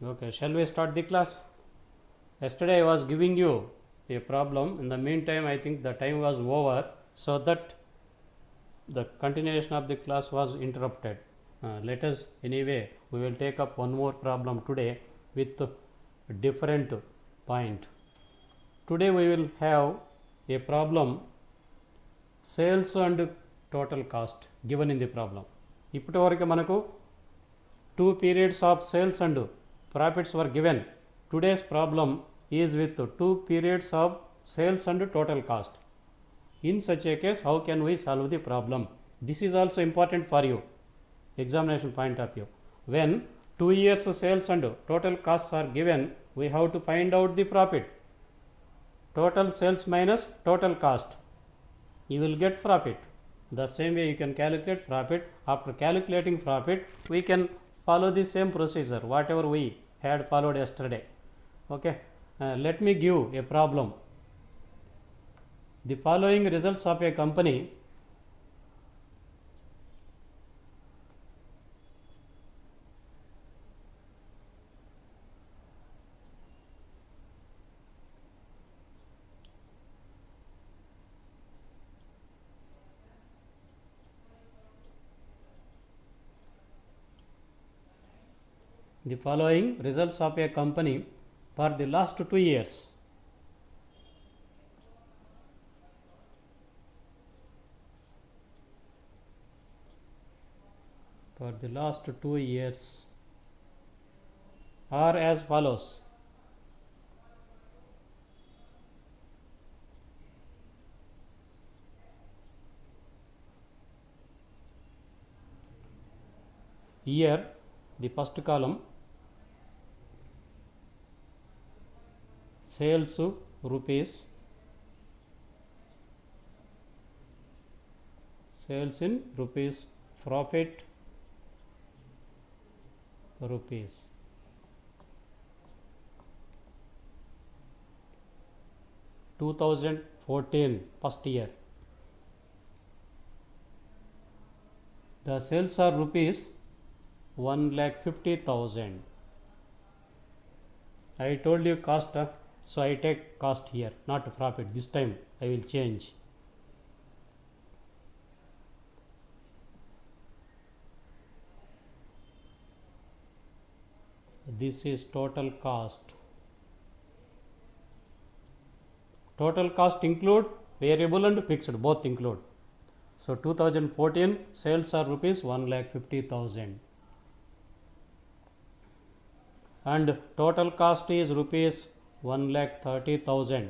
Okay, shall we start the class? Yesterday I was giving you a problem. In the meantime, I think the time was over, so that the continuation of the class was interrupted. Let us anyway, we will take up one more problem today with a different point. Today we will have a problem sales and total cost given in the problem. ఇప్పటి వరకు మనకు two periods of sales and profits were given. Today's problem is with two periods of sales and total cost. In such a case, how can we solve the problem? This is also important for you, examination point of view. When 2 years sales and total costs are given, we have to find out the profit. Total sales minus total cost, you will get profit. The same way you can calculate profit. After calculating profit, we can follow the same procedure whatever we had followed yesterday. Okay, let me give a problem. The following results of a company for the last 2 years. For the last 2 years are as follows. Here, the first column, sales rupees, sales in rupees, profit rupees. (2014) first year. The sales are rupees 1,50,000. I told you cost, so I take cost here, not profit. This time I will change. This is total cost. Total cost include variable and fixed, both include. So 2014 sales are rupees 1,50,000 and total cost is rupees 1,30,000.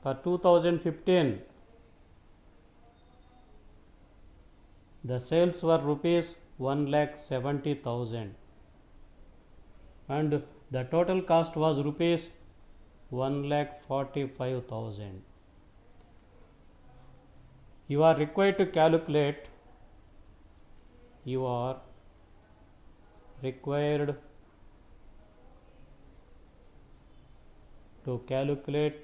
For 2015 the sales were rupees 1,70,000 and the total cost was rupees 1,45,000. You are required to calculate, you are required to calculate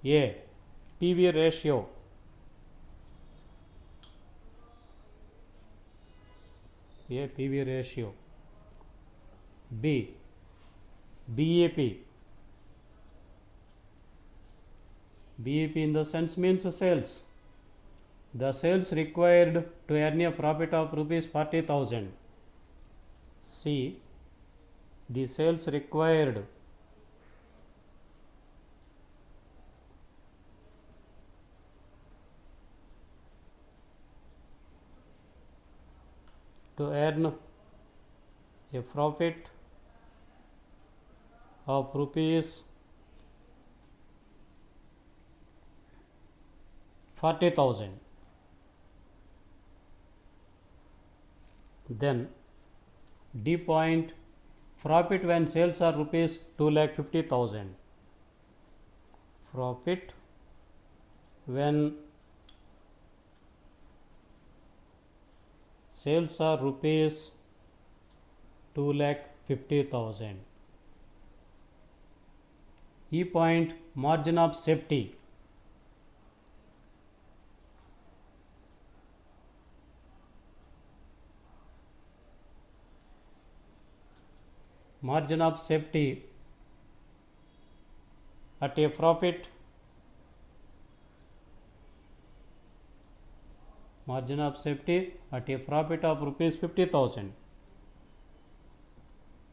a PV ratio, a PV ratio, B BEP. BEP in the sense means sales. The sales required to earn a profit of rupees 40,000. C, the sales required to earn a profit of rupees 40,000. Then D point, profit when sales are rupees 2,50,000. Profit when sales are rupees 2,50,000. E point, margin of safety. Margin of safety at a profit, margin of safety at a profit of rupees 50,000.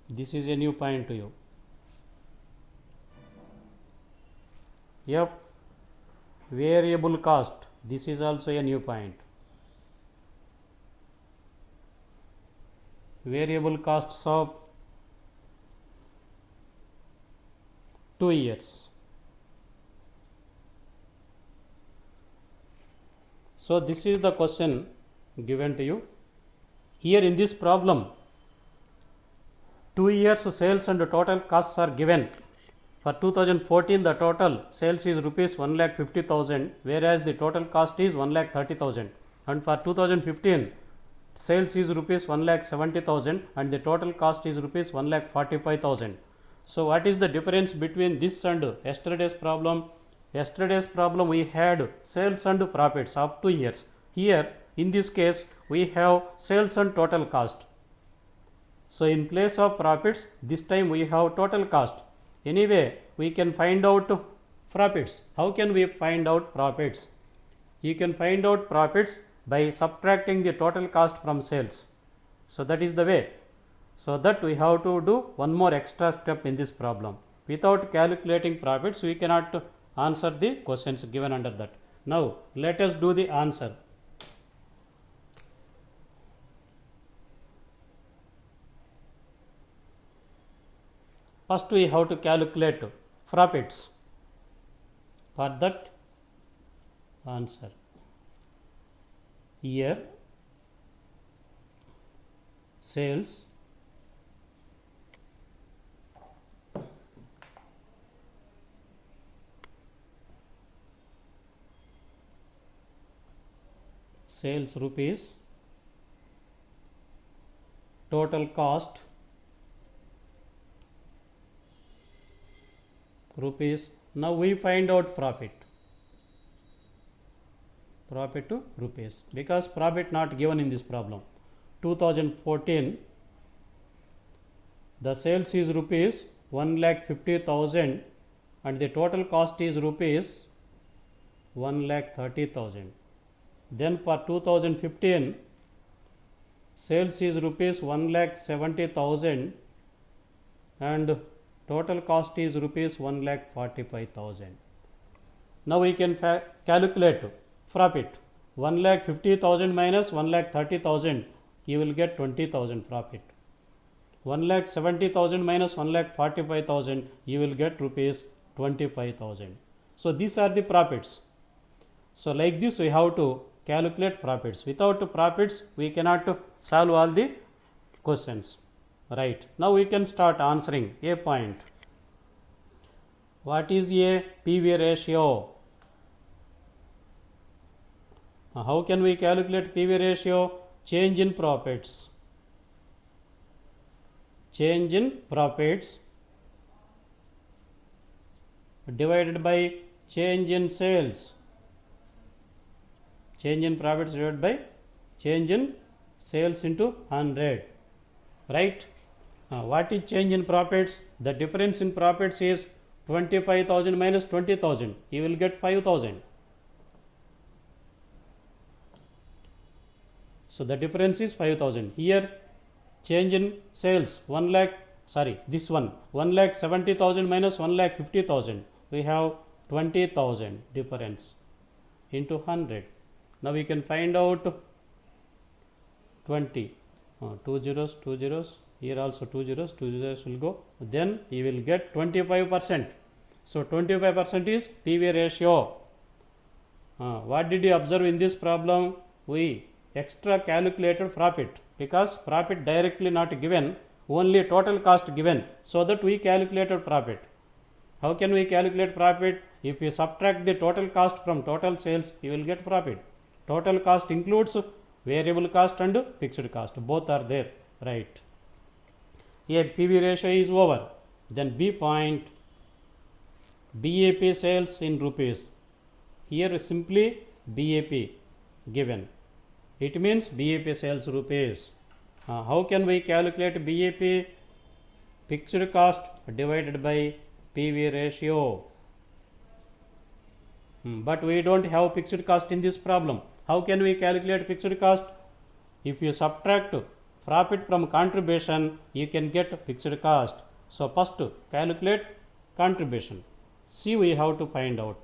This is a new point to you. F variable cost, this is also a new point. Variable costs of 2 years. So this is the question given to you. Here in this problem, 2 years sales and total costs are given. For 2014, the total sales is rupees 1,50,000, whereas the total cost is 1,30,000. And for 2015, sales is rupees 1,70,000 and the total cost is rupees 1,45,000. So what is the difference between this and yesterday's problem? Yesterday's problem we had sales and profits of 2 years. Here in this case we have sales and total cost. So in place of profits, this time we have total cost. Anyway, we can find out profits. How can we find out profits? You can find out profits by subtracting the total cost from sales. So that is the way. So that we have to do one more extra step in this problem. Without calculating profits, we cannot answer the questions given under that. Now let us do the answer. First we have to calculate profits. For that, answer. Here sales rupees, total cost rupees. Now we find out profit to rupees, because profit not given in this problem. 2014, the sales is rupees 1,50,000 and the total cost is rupees 1,30,000. Then for 2015, sales is rupees 1,70,000 and total cost is rupees 1,45,000. Now we can calculate profit. 1,50,000 minus 1,30,000, you will get 20,000 profit. 1,70,000 minus 1,45,000, you will get rupees 25,000. So these are the profits. So like this we have to calculate profits. Without profits, we cannot solve all the questions. Right. Now we can start answering. A point. What is a PV ratio? How can we calculate PV ratio? Change in profits. Change in profits divided by change in sales. Change in profits divided by change in sales into 100. Right. What is change in profits? The difference in profits is 25,000 minus 20,000. You will get 5,000. So the difference is 5,000. Here change in sales 1,70,000 minus 1,50,000. We have 20,000 difference into 100. Now we can find out 20. 2 zeros, 2 zeros. Here also 2 zeros, 2 zeros will go. Then you will get 25%. So 25% is PV ratio. What did you observe in this problem? We extra calculated profit, because profit directly not given, only total cost given, so that we calculated profit. How can we calculate profit? If you subtract the total cost from total sales, you will get profit. Total cost includes variable cost and fixed cost, both are there. Right. Here PV ratio is over. Then B point. BAP sales in rupees. Here simply BAP given. It means BAP sales rupees. How can we calculate BAP? Fixed cost divided by PV ratio. But we don't have fixed cost in this problem. How can we calculate fixed cost? If you subtract profit from contribution, you can get fixed cost. So first calculate contribution. C we have to find out.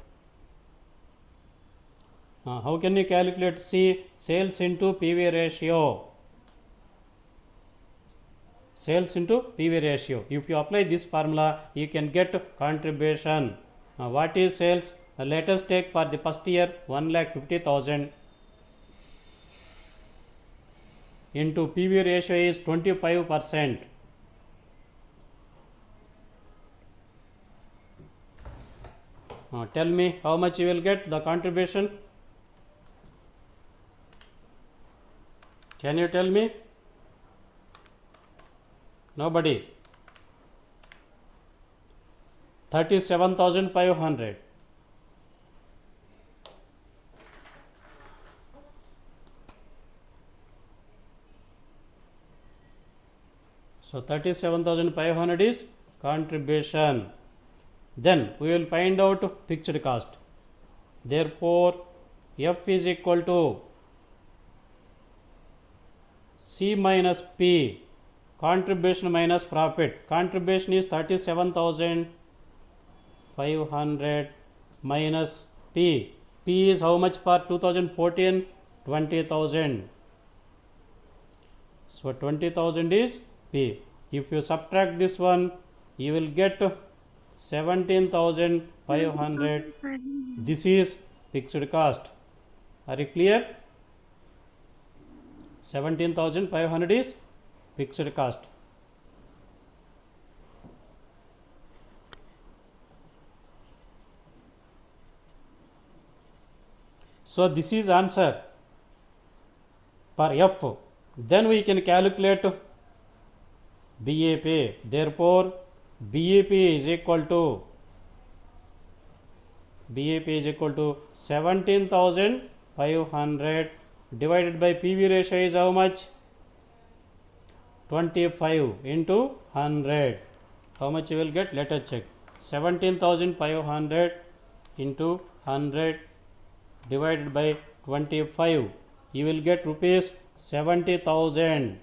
How can you calculate C? Sales into PV ratio. Sales into PV ratio. If you apply this formula, you can get contribution. What is sales? Let us take for the first year 1,50,000 into PV ratio is 25%. Tell me how much you will get the contribution. Can you tell me? Nobody. 37,500. So 37,500 is contribution. Then we will find out fixed cost. Therefore, F is equal to C minus P, contribution minus profit. Contribution is 37,500 minus P. P is how much for 2014? 20,000. So 20,000 is P. If you subtract this one, you will get 17,500. This is fixed cost. Are you clear? 17,500 is fixed cost. So this is answer for F. Then we can calculate BAP. Therefore, BAP is equal to 17,500 divided by PV ratio is how much? 25 into 100. How much you will get? Let us check. 17,500 into 100 divided by 25. You will get rupees 70,000.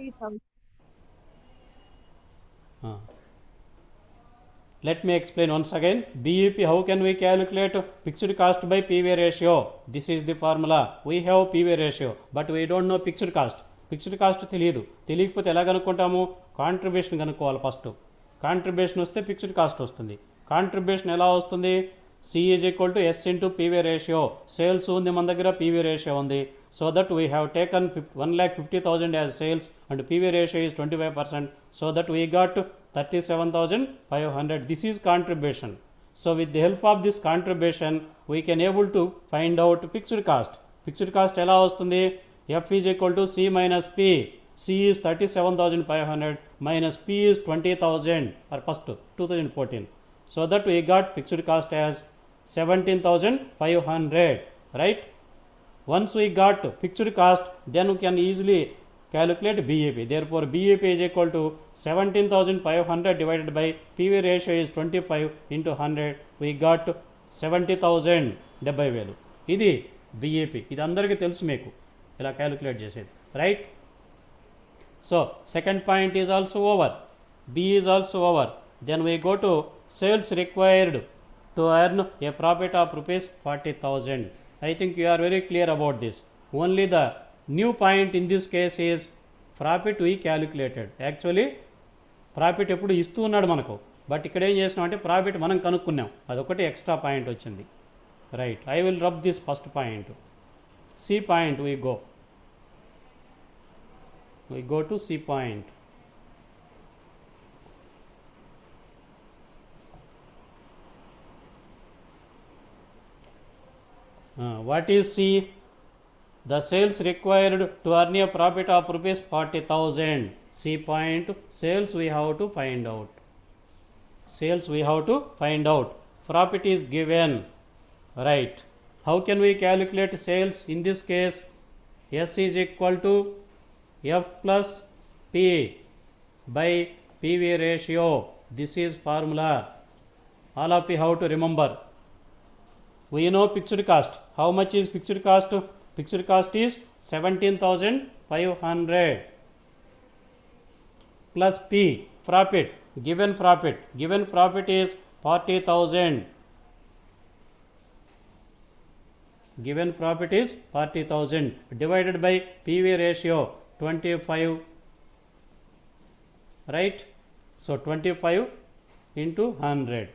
Let me explain once again. BEP, how can we calculate fixed cost by PV ratio? This is the formula. We have PV ratio, but we don't know fixed cost. Fixed cost తెలియదు. తెలియకపోతే ఎలా కనుక్కుంటాము? Contribution కనుక్కోవాలి first. Contribution వస్తే fixed cost వస్తుంది. Contribution ఎలా వస్తుంది? C is equal to S into PV ratio. Sales ఉంది మన దగ్గర, PV ratio ఉంది. So that we have taken 1,50,000 as sales and PV ratio is 25%. So that we got 37,500. This is contribution. So with the help of this contribution, we can able to find out fixed cost. Fixed cost ఎలా వస్తుంది? F is equal to C minus P. C is 37,500 minus P is 20,000 for first 2014. So that we got fixed cost as 17,500, right? Once we got fixed cost, then we can easily calculate BEP. Therefore, BEP is equal to 17,500 divided by PV ratio is 25 into 100. We got 70,000. 70,000. ఇది BEP. ఇది అందరికీ తెలుసు మీకు ఇలా calculate చేసేది, right? So second point is also over. B is also over. Then we go to sales required to earn a profit of rupees 40,000. I think you are very clear about this. Only the new point in this case is profit we calculated. Actually profit ఎప్పుడు ఇస్తూ ఉన్నాడు మనకు, but ఇక్కడ ఏం చేసినాం అంటే profit మనం కనుక్కున్నాం, అదొకటి ఎక్స్ట్రా పాయింట్ వచ్చింది, right? I will rub this first point. C point we go to C point. What is C? The sales required to earn a profit of rupees 40,000. C point, sales we have to find out. Sales we have to find out. profit is given, right? How can we calculate sales? In this case, S is equal to F plus P by PV ratio. This is formula. All of you have to remember. We know fixed cost. How much is fixed cost? Fixed cost is 17,500 plus P, profit. Given profit is 40,000. Given profit is 40,000 divided by PV ratio 25, right? So 25 into 100.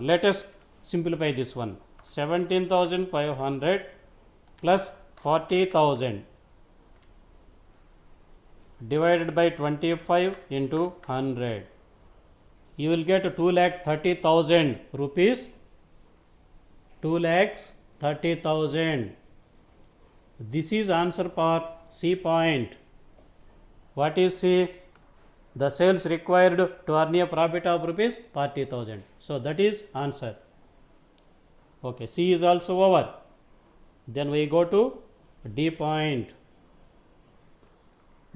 Let us simplify this one. 17,500 plus 40,000 divided by 25 into 100. You will get 2,30,000 rupees. 2,30,000. This is answer for C point. What is C? The sales required to earn a profit of rupees 40,000. So that is answer. Okay, C is also over. Then we go to D point.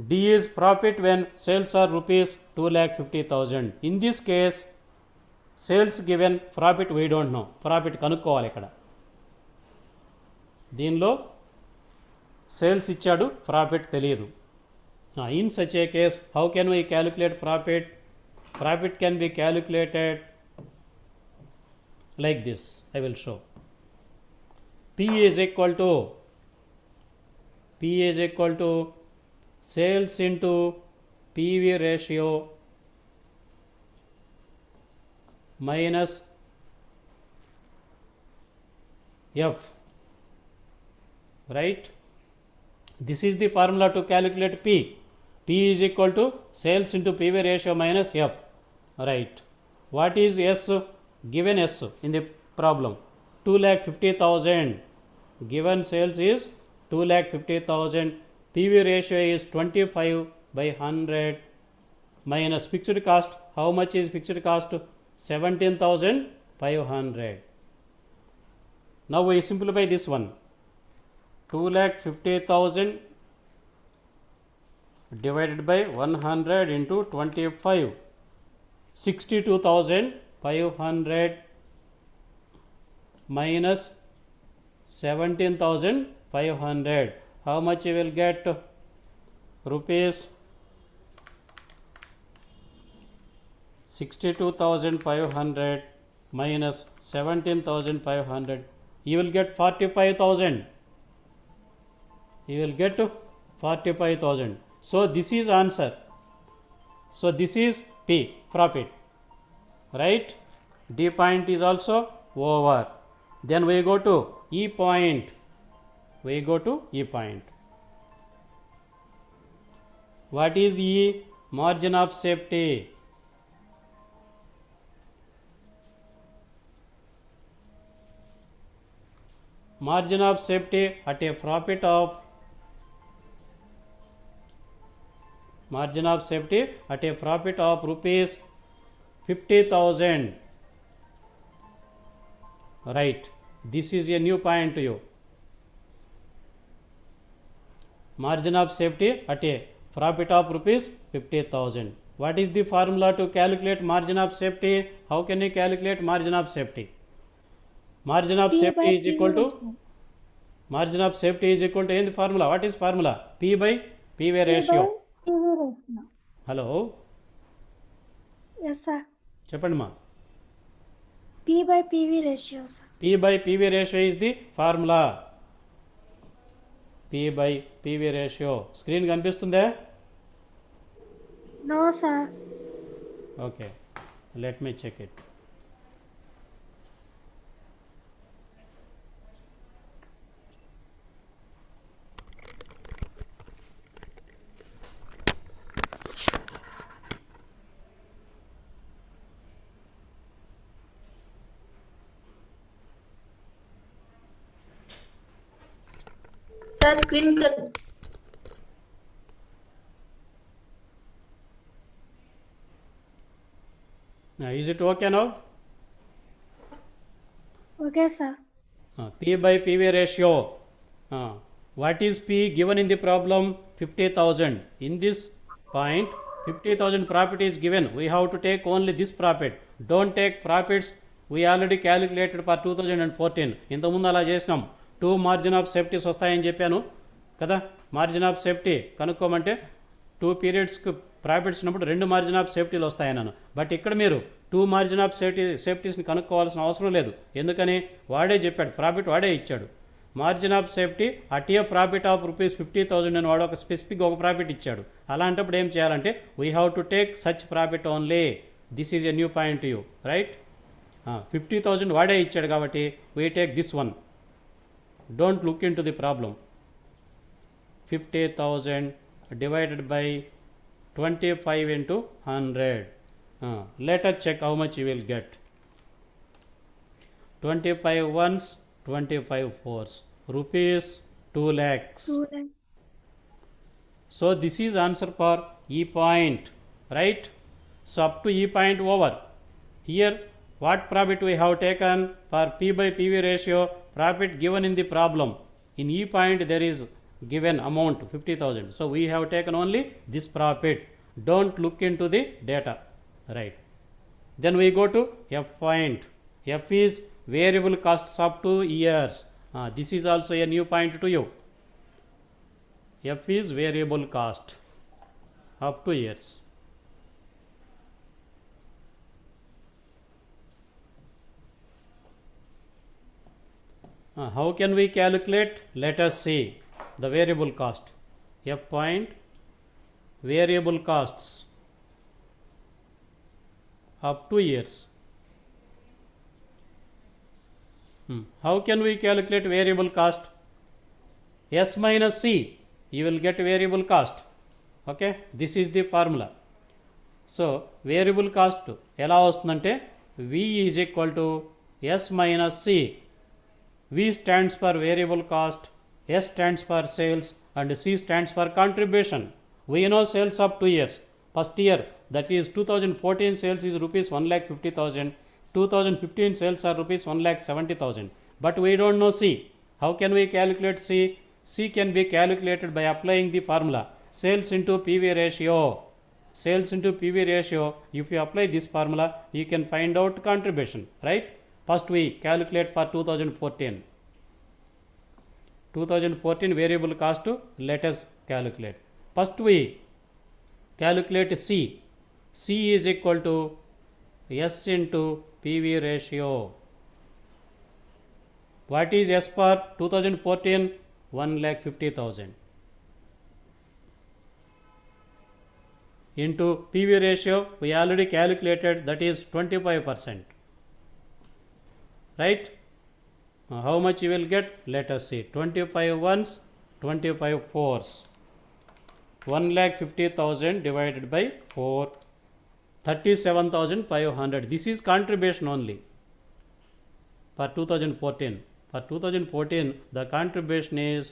D is profit when sales are rupees 2,50,000. In this case, sales given, profit we don't know. Profit కనుక్కోవాలి ఇక్కడ. దీనిలో sales ఇచ్చాడు, profit తెలియదు. In such a case, how can we calculate profit? Profit can be calculated like this. I will show. P is equal to sales into PV ratio minus F, right? This is the formula to calculate P. P is equal to sales into PV ratio minus F, right? What is S? Given S in the problem 2,50,000. Given sales is 2,50,000. PV ratio is 25 by 100 minus fixed cost. How much is fixed cost? 17,500. Now we simplify this one. 2,50,000 divided by 100 into 25. 62,500 minus 17,500. How much you will get? Rupees 62,500 minus 17,500. You will get 45,000. You will get 45,000. So this is answer. So this is P, profit, right? D point is also over. Then we go to E point. What is E? Margin of safety. Margin of safety at a profit of rupees 50,000, right? This is a new point to you. Margin of safety at a profit of rupees 50,000. What is the formula to calculate margin of safety? How can you calculate margin of safety? Margin of safety is equal to any formula. What is formula? P by PV ratio. Hello. Yes, sir. చెప్పండి మా. P by PV ratio, sir. P by PV ratio is the formula. P by PV ratio. Screen కనిపిస్తుందా? No, sir. Okay. Let me check it. Sir, screen Now, is it okay now? Okay, sir. P by PV ratio. What is P given in the problem? 50,000. In this point, 50,000 profit is given. We have to take only this profit. Don't take profits. We already calculated for 2014. ఇంతకుముందు అలా చేసినాం. 2 margin of safeties వస్తాయని చెప్పాను కదా. Margin of safety కనుక్కోమంటే 2 పీరియడ్స్కి profits ఉన్నప్పుడు 2 margin of సేఫ్టీలు వస్తాయన్నాను. But ఇక్కడ మీరు 2 margin of సేఫ్టీస్ని కనుక్కోవాల్సిన అవసరం లేదు. ఎందుకని వాడే చెప్పాడు, ప్రాఫిట్ వాడే ఇచ్చాడు. Margin of safety at a profit of rupees 50,000 అని వాడు ఒక స్పెసిఫిక్ ఒక ప్రాఫిట్ ఇచ్చాడు. అలాంటప్పుడు ఏం చేయాలంటే we have to take such profit only. This is a new point you, right. 50,000 వాడే ఇచ్చాడు కాబట్టి we take this one. Don't look in to the problem. 50,000 divided by 25 into 100. Let us check how much you will get. 25 ones, 25 fours, rupees 2 lakhs. 2 lakhs. So this is answer for E point, right? So up to E point over. Here what profit we have taken for P by PV ratio, profit given in the problem. In E point there is given amount 50,000. So we have taken only this profit. Don't look into the data, right. Then we go to F point. F is variable costs up to years. This is also a new point to you. F is variable cost up to years. How can we calculate? Let us see the variable cost. F point, variable costs up to years. How can we calculate variable cost? S minus C, you will get variable cost. Okay, this is the formula. So variable cost ఎలా వస్తుందంటే V is equal to S minus C. V stands for variable cost, S stands for sales, and C stands for contribution. We know sales up 2 years. First year, that is 2014 sales is rupees 1,50,000. 2015 sales are rupees 1,70,000. But we don't know C. How can we calculate C? C can be calculated by applying the formula sales into PV ratio. Sales into PV ratio. If you apply this formula, you can find out contribution, right? First we calculate for 2014. 2014 variable cost, let us calculate. First we calculate C. C is equal to S into PV ratio. What is S for 2014? 1,50,000 into PV ratio we already calculated, that is 25%, right. How much you will get? Let us see. 25 ones, 25 fours. 1,50,000 divided by 4, 37,500. This is contribution only for 2014. For 2014 the contribution is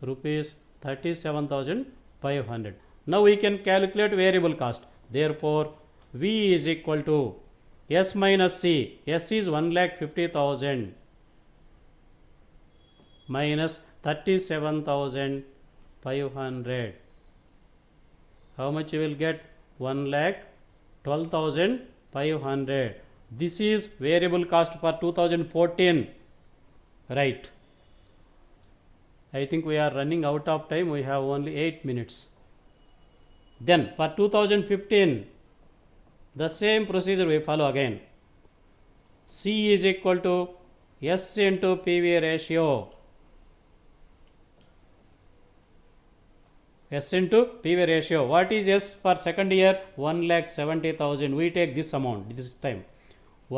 rupees 37,500. Now we can calculate variable cost. Therefore V is equal to S minus C. S is 1,50,000 minus 37,500. How much you will get? 1,12,500. This is variable cost for 2014, right. I think we are running out of time. We have only 8 minutes. Then for 2015 the same procedure we follow again. C is equal to S into PV ratio. S into PV ratio. What is S for second year? 1,70,000. We take this amount this time.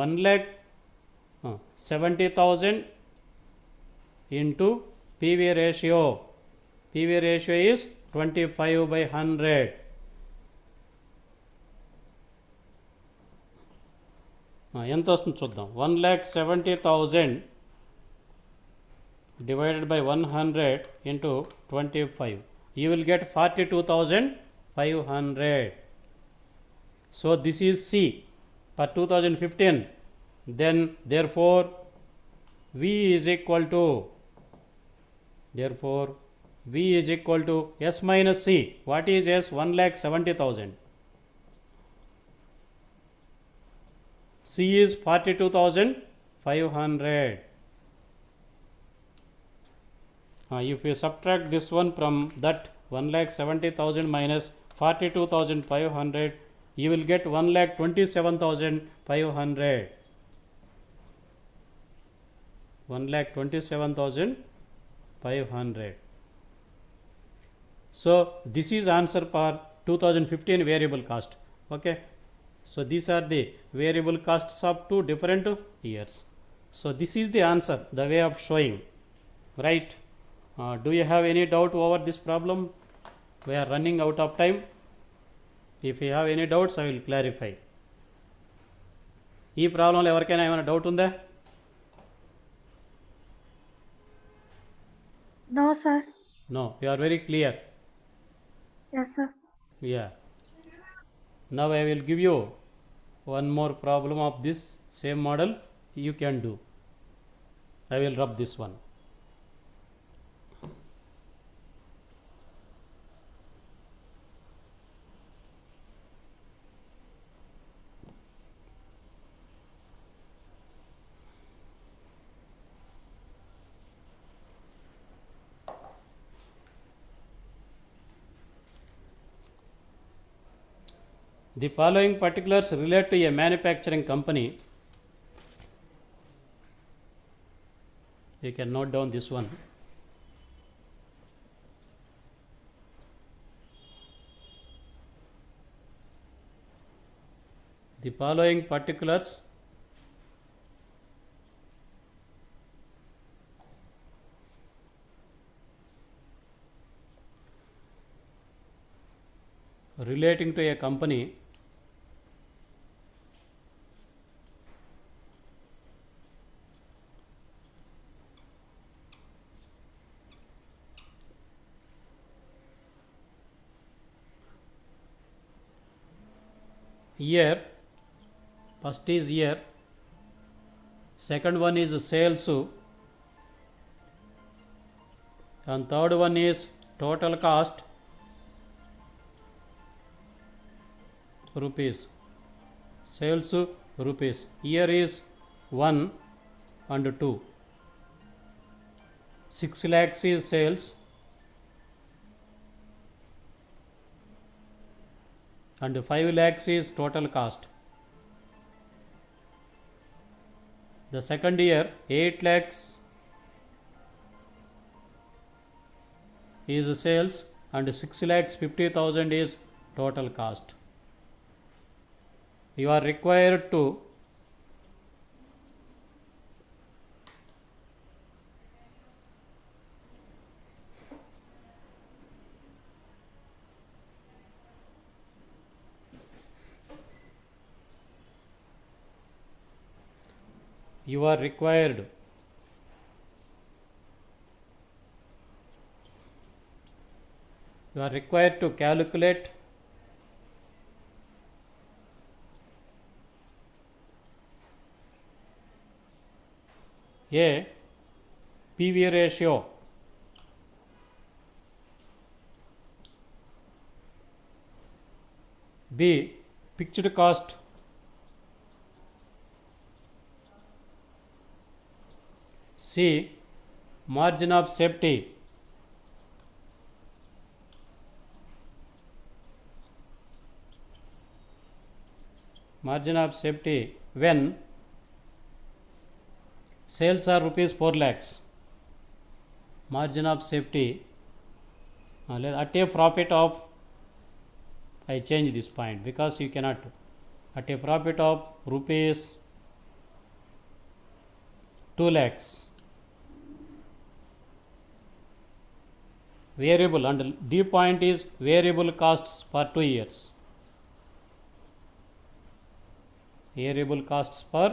1,70,000 into PV ratio. PV ratio is 25 by 100. ఎంత వస్తుంది చూద్దాం. 1,70,000 divided by 100 into 25. You will get 42,500. So this is C for 2015. Then therefore V is equal to, therefore V is equal to S minus C. What is S? 1,70,000. C is 42,500. If you subtract this one from that 1,70,000 minus 42,500, you will get 1,27,500. 1,27,500. So this is answer for 2015 variable cost. Okay. So these are the variable costs of 2 different years. So this is the answer, the way of showing, right? Do you have any doubt over this problem? We are running out of time. If you have any doubts, I will clarify. ఈ ప్రాబ్లంలో ఎవరికైనా ఏమైనా doubt ఉందా? No, sir. No, you are very clear. Yes, sir. Yeah. Now I will give you one more problem of this same model. You can do. I will rub this one. The following particulars relate to a manufacturing company. You can note down this one. The following particulars relating to a company year. First is year, second one is sales, and third one is total cost rupees. Sales rupees. Year is 1 and 2. 6 lakhs is sales and 5 lakhs is total cost. The second year 8 lakhs is sales and 6 lakhs 50,000 is total cost. You are required to you are required to calculate a PV ratio B fixed cost C margin of safety when sales are rupees 4 lakhs. Margin of safety at a profit of, I change this point because you cannot, at a profit of rupees 2 lakhs. Variable, and D point is variable costs for 2 years. Variable costs for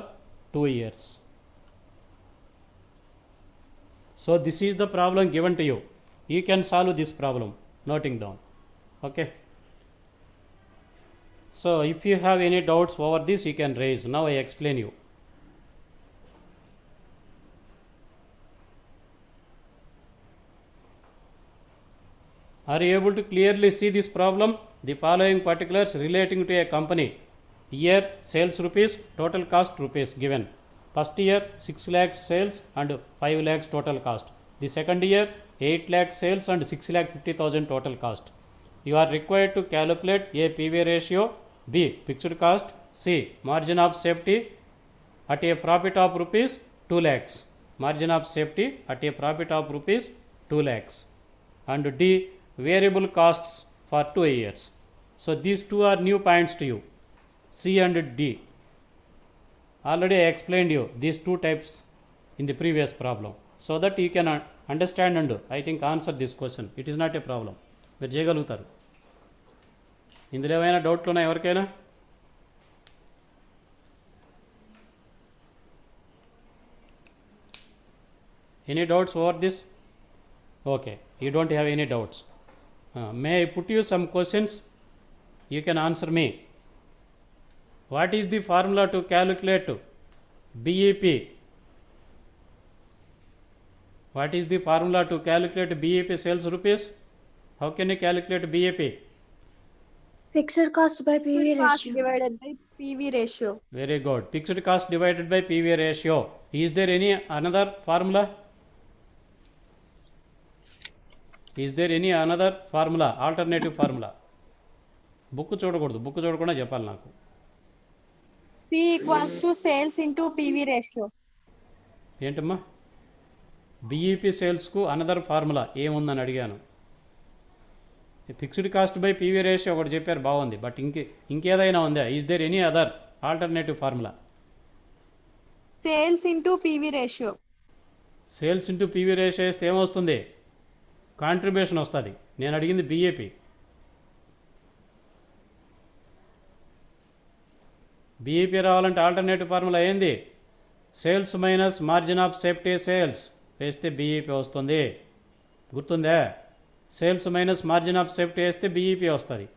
2 years. So this is the problem given to you. You can solve this problem, noting down. Okay. So if you have any doubts over this, you can raise. Now I explain you. Are you able to clearly see this problem? The following particulars relating to a company. Year sales rupees, total cost rupees given. First year 6 lakhs sales and 5 lakhs total cost. The second year 8 lakh sales and 6 lakh 50,000 total cost. You are required to calculate A PV ratio, B fixed cost, C margin of safety at a profit of rupees 2 lakhs. Margin of safety at a profit of rupees 2 lakhs. And D variable costs for 2 years. So these two are new points to you, C and D. Already I explained you these two types in the previous problem, so that you can understand and I think answer this question. It is not a problem. మీరు చేయగలుగుతారు. ఇందులో ఏమైనా డౌట్లు ఉన్నాయి ఎవరికైనా? Any doubts over this? Okay, you don't have any doubts. May I put you some questions? You can answer me. What is the formula to calculate BEP? What is the formula to calculate BEP sales rupees? How can you calculate BEP? Fixed cost by PV cost ratio. divided by PV ratio. Very good. Fixed cost divided by PV ratio. Is there any another formula? Is there any another formula, alternative formula? Book చూడకూడదు, book చూడకుండా చెప్పాలి నాకు. C equals to sales into PV ratio. ఏంటమ్మా? BEP సేల్స్కు another formula ఏముందని అడిగాను. Fixed cost by PV ratio ఒకటి చెప్పారు, బాగుంది. బట్ ఇంకేదైనా ఉందా? Is there any other alternative formula? Sales into PV ratio. Sales into PV ratio వేస్తే ఏమొస్తుంది? కాంట్రిబ్యూషన్ వస్తుంది. నేను అడిగింది బీఏపీ. బీఈపీ రావాలంటే ఆల్టర్నేటివ్ ఫార్ములా ఏంది? Sales minus margin of safety sales వేస్తే బీఈపీ వస్తుంది. గుర్తుందా? Sales minus margin of safety వేస్తే బీఈపీ వస్తుంది.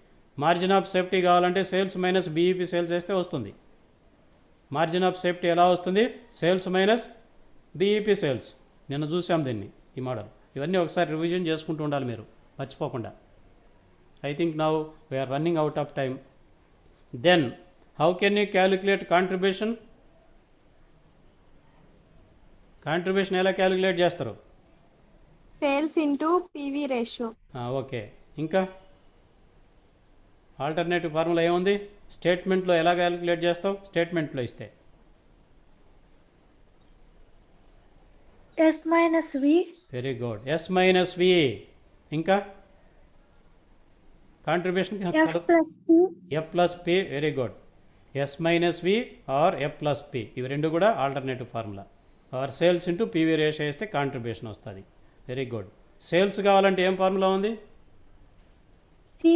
మార్జిన్ ఆఫ్ సేఫ్టీ కావాలంటే సేల్స్ మైనస్ బీఈపీ సేల్స్ వేస్తే వస్తుంది. మార్జిన్ ఆఫ్ సేఫ్టీ ఎలా వస్తుంది? Sales minus BEP sales. నిన్న చూసాం దీన్ని, ఈ మోడల్. ఇవన్నీ ఒకసారి రివిజన్ చేసుకుంటూ ఉండాలి మీరు, మర్చిపోకుండా. I think now we're running out of time. Then how can you calculate contribution? Contribution ఎలా క్యాలిక్యులేట్ చేస్తారు? Sales into PV ratio. Okay. ఇంకా ఆల్టర్నేటివ్ ఫార్ములా ఏముంది? స్టేట్మెంట్లో ఎలా క్యాలిక్యులేట్ చేస్తావు? స్టేట్మెంట్లో ఇస్తే S minus V. Very good. S minus V. ఇంకా contribution F plus P. F plus P. Very good. S minus V or F plus P, ఇవి రెండు కూడా alternative formula. Or sales into PV ratio వేస్తే contribution వస్తుంది. Very good. Sales కావాలంటే ఏం formula ఉంది? C